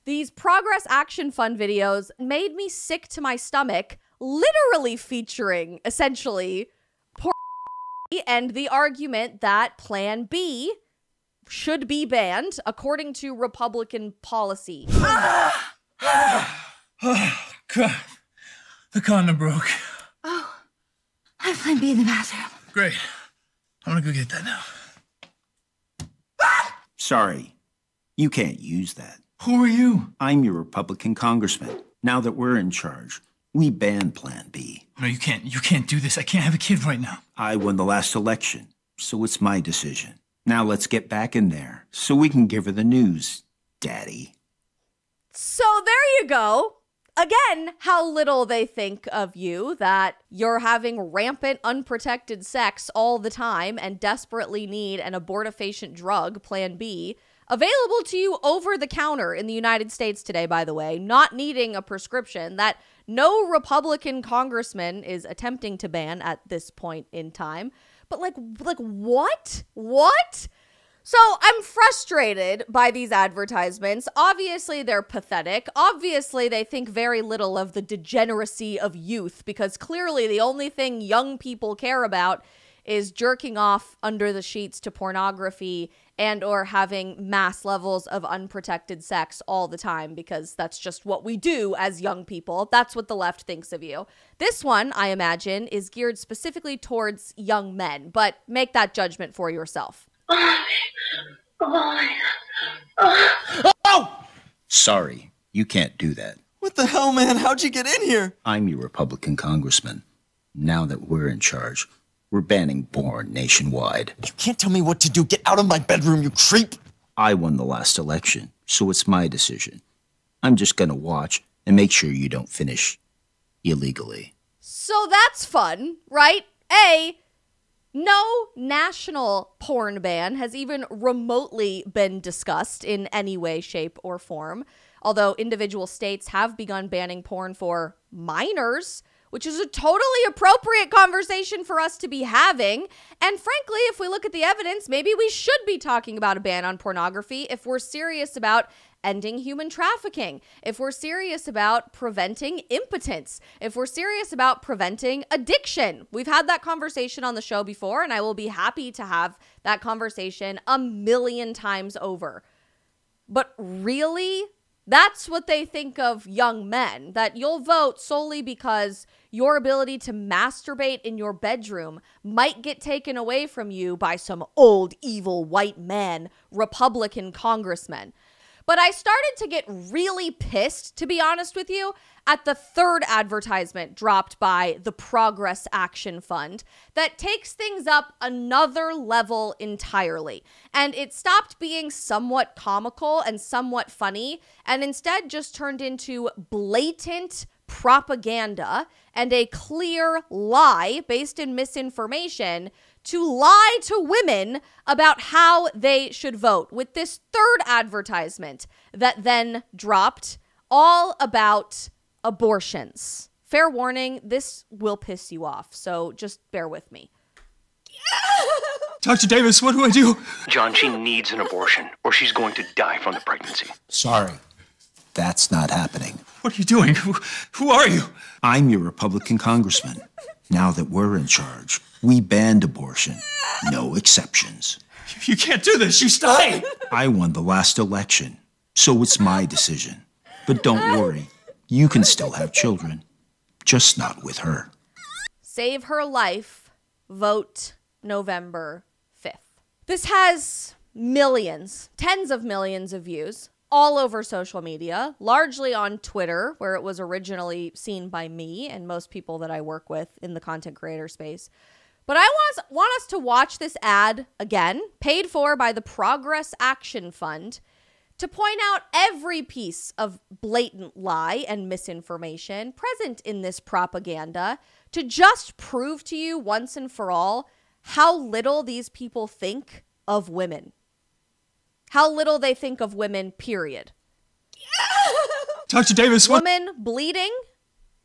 These Progress Action Fund videos made me sick to my stomach, literally featuring, essentially, poor and the argument that Plan B should be banned according to Republican policy. Oh, God. The condom broke. Oh, I have Plan B in the bathroom. Great. I'm gonna go get that now. Sorry, you can't use that. Who are you? I'm your Republican congressman. Now that we're in charge, we banned Plan B. No, you can't. You can't do this. I can't have a kid right now. I won the last election, so it's my decision. Now let's get back in there so we can give her the news, Daddy. So there you go. Again, how little they think of you, that you're having rampant, unprotected sex all the time and desperately need an abortifacient drug, Plan B, available to you over the counter in the United States today, by the way, not needing a prescription, that no Republican congressman is attempting to ban at this point in time. But like what? What? So I'm frustrated by these advertisements. Obviously, they're pathetic. Obviously, they think very little of the degeneracy of youth, because clearly the only thing young people care about is jerking off under the sheets to pornography and or having mass levels of unprotected sex all the time, because that's just what we do as young people. That's what the left thinks of you. This one, I imagine, is geared specifically towards young men, but make that judgment for yourself. Oh! Sorry, you can't do that. What the hell, man? How'd you get in here? I'm your Republican congressman. Now that we're in charge, we're banning porn nationwide. You can't tell me what to do. Get out of my bedroom, you creep! I won the last election, so it's my decision. I'm just gonna watch and make sure you don't finish illegally. So that's fun, right? No national porn ban has even remotely been discussed in any way, shape, or form, although individual states have begun banning porn for minors, which is a totally appropriate conversation for us to be having. And frankly, if we look at the evidence, maybe we should be talking about a ban on pornography if we're serious about ending human trafficking, if we're serious about preventing impotence, if we're serious about preventing addiction. We've had that conversation on the show before, and I will be happy to have that conversation 1,000,000 times over. But really, that's what they think of young men, that you'll vote solely because your ability to masturbate in your bedroom might get taken away from you by some old, evil, white man, Republican congressman. But I started to get really pissed, to be honest with you, at the third advertisement dropped by the Progress Action Fund that takes things up another level entirely. And it stopped being somewhat comical and somewhat funny, and instead just turned into blatant propaganda and a clear lie based in misinformation to lie to women about how they should vote, with this third advertisement that then dropped all about abortions. Fair warning, this will piss you off, so just bear with me. Dr. Davis, what do I do? John, she needs an abortion, or she's going to die from the pregnancy. Sorry, that's not happening. What are you doing? Who are you? I'm your Republican congressman. Now that we're in charge, we banned abortion. No exceptions. You can't do this. She's dying. I won the last election, so it's my decision. But don't worry, you can still have children, just not with her. Save her life. Vote November 5th. This has millions, tens of millions of views all over social media, largely on Twitter, where it was originally seen by me and most people that I work with in the content creator space. But I want us to watch this ad again, paid for by the Progress Action Fund, to point out every piece of blatant lie and misinformation present in this propaganda, to just prove to you once and for all how little these people think of women. How little they think of women, period. Dr. Davis, what? Woman bleeding,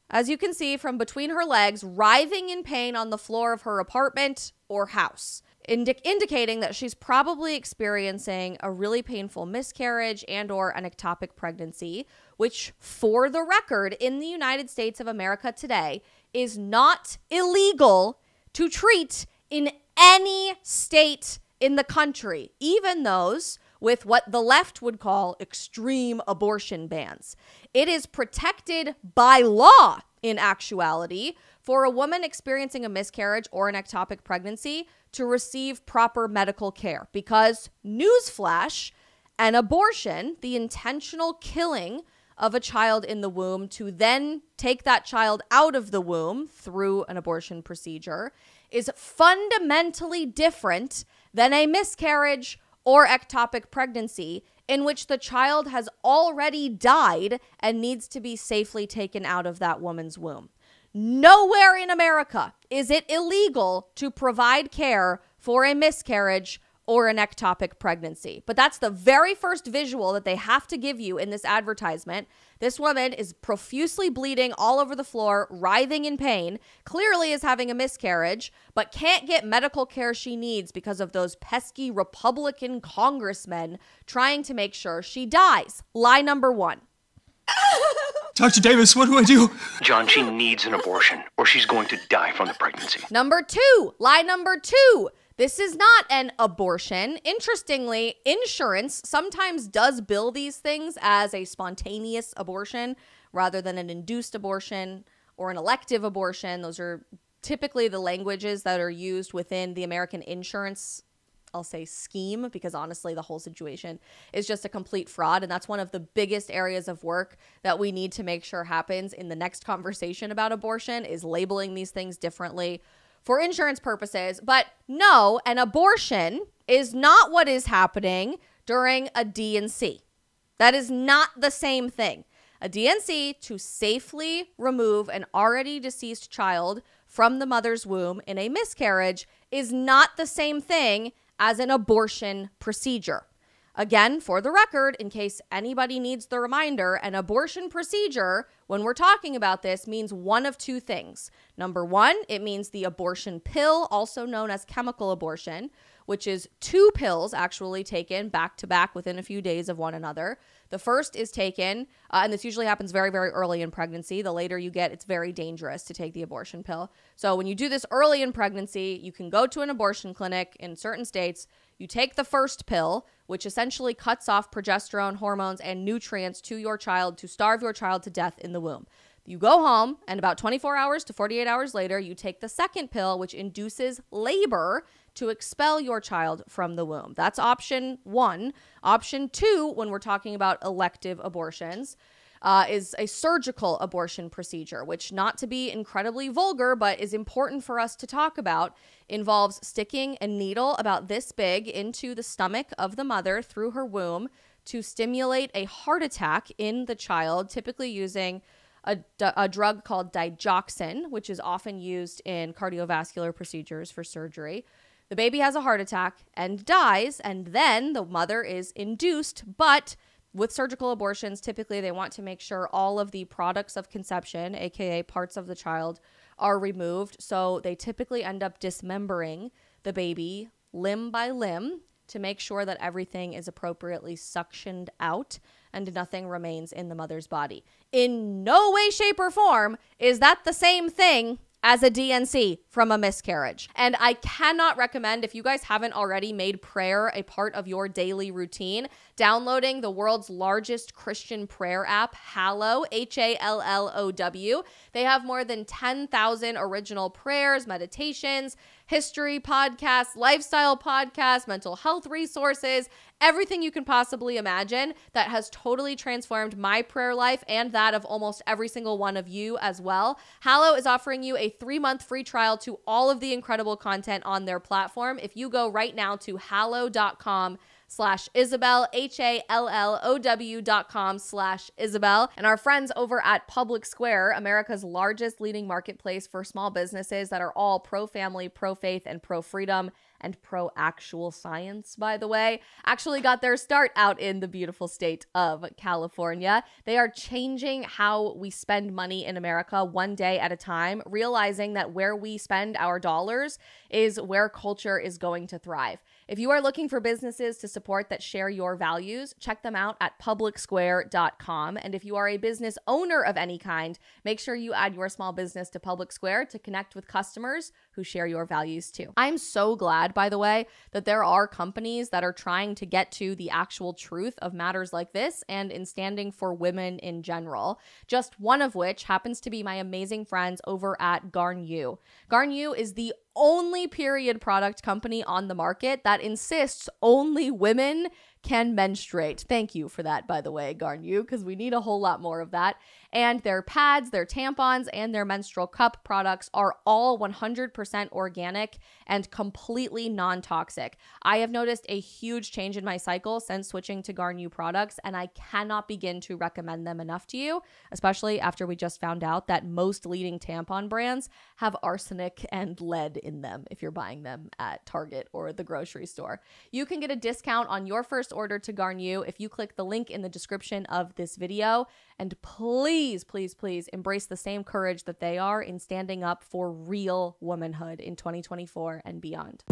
as you can see, from between her legs, writhing in pain on the floor of her apartment or house. indicating that she's probably experiencing a really painful miscarriage and or an ectopic pregnancy, which, for the record, in the United States of America today, is not illegal to treat in any state in the country, even those with what the left would call extreme abortion bans. It is protected by law, in actuality, for a woman experiencing a miscarriage or an ectopic pregnancy to receive proper medical care. Because, newsflash, an abortion, the intentional killing of a child in the womb to then take that child out of the womb through an abortion procedure, is fundamentally different than a miscarriage or ectopic pregnancy in which the child has already died and needs to be safely taken out of that woman's womb. Nowhere in America is it illegal to provide care for a miscarriage or an ectopic pregnancy. But that's the very first visual that they have to give you in this advertisement. This woman is profusely bleeding all over the floor, writhing in pain, clearly is having a miscarriage, but can't get medical care she needs because of those pesky Republican congressmen trying to make sure she dies. Lie number one. Dr. Davis, what do I do? John, she needs an abortion, or she's going to die from the pregnancy. Number two. Lie number two. This is not an abortion. Interestingly, insurance sometimes does bill these things as a spontaneous abortion rather than an induced abortion or an elective abortion. Those are typically the languages that are used within the American insurance, I'll say, scheme, because honestly, the whole situation is just a complete fraud. And that's one of the biggest areas of work that we need to make sure happens in the next conversation about abortion, is labeling these things differently for insurance purposes. But no, an abortion is not what is happening during a D&C. That is not the same thing. A D&C, to safely remove an already deceased child from the mother's womb in a miscarriage, is not the same thing as an abortion procedure. Again, for the record, in case anybody needs the reminder, an abortion procedure, when we're talking about this, means one of two things. Number one, it means the abortion pill, also known as chemical abortion, which is 2 pills actually taken back to back within a few days of one another. The first is taken, and this usually happens very, very early in pregnancy. The later you get, it's very dangerous to take the abortion pill. So when you do this early in pregnancy, you can go to an abortion clinic in certain states. You take the first pill, which essentially cuts off progesterone, hormones, and nutrients to your child to starve your child to death in the womb. You go home, and about 24 hours to 48 hours later, you take the second pill, which induces labor to expel your child from the womb. That's option one. Option two, when we're talking about elective abortions, is a surgical abortion procedure, which, not to be incredibly vulgar, but is important for us to talk about, involves sticking a needle about this big into the stomach of the mother through her womb to stimulate a heart attack in the child, typically using a drug called digoxin, which is often used in cardiovascular procedures for surgery. The baby has a heart attack and dies, and then the mother is induced. But with surgical abortions, typically they want to make sure all of the products of conception, aka parts of the child, are removed. So they typically end up dismembering the baby limb by limb to make sure that everything is appropriately suctioned out and nothing remains in the mother's body. In no way, shape, or form is that the same thing as a D&C from a miscarriage. And I cannot recommend, if you guys haven't already made prayer a part of your daily routine, downloading the world's largest Christian prayer app, Hallow, Hallow. They have more than 10,000 original prayers, meditations, history podcasts, lifestyle podcasts, mental health resources, everything you can possibly imagine that has totally transformed my prayer life and that of almost every single one of you as well. Hallow is offering you a 3-month free trial to all of the incredible content on their platform. If you go right now to hallow.com/Isabel, HALLOW.com/Isabel, HALLOW.com/Isabel. And our friends over at Public Square, America's largest leading marketplace for small businesses that are all pro-family, pro-faith, and pro-freedom, and pro-actual science, by the way, actually got their start out in the beautiful state of California. They are changing how we spend money in America one day at a time, realizing that where we spend our dollars is where culture is going to thrive. If you are looking for businesses to support that share your values, check them out at publicsquare.com. And if you are a business owner of any kind, make sure you add your small business to Public Square to connect with customers who share your values too. I'm so glad, by the way, that there are companies that are trying to get to the actual truth of matters like this and in standing for women in general. Just one of which happens to be my amazing friends over at Garn-U. Garn-U is the only period product company on the market that insists only women can menstruate. Thank you for that, by the way, Garn-U, because we need a whole lot more of that. And their pads, their tampons, and their menstrual cup products are all 100% organic and completely non-toxic. I have noticed a huge change in my cycle since switching to Garn-U products, and I cannot begin to recommend them enough to you, especially after we just found out that most leading tampon brands have arsenic and lead in them if you're buying them at Target or the grocery store. You can get a discount on your first order to Garn-U if you click the link in the description of this video. And please, please, please embrace the same courage that they are in standing up for real womanhood in 2024 and beyond.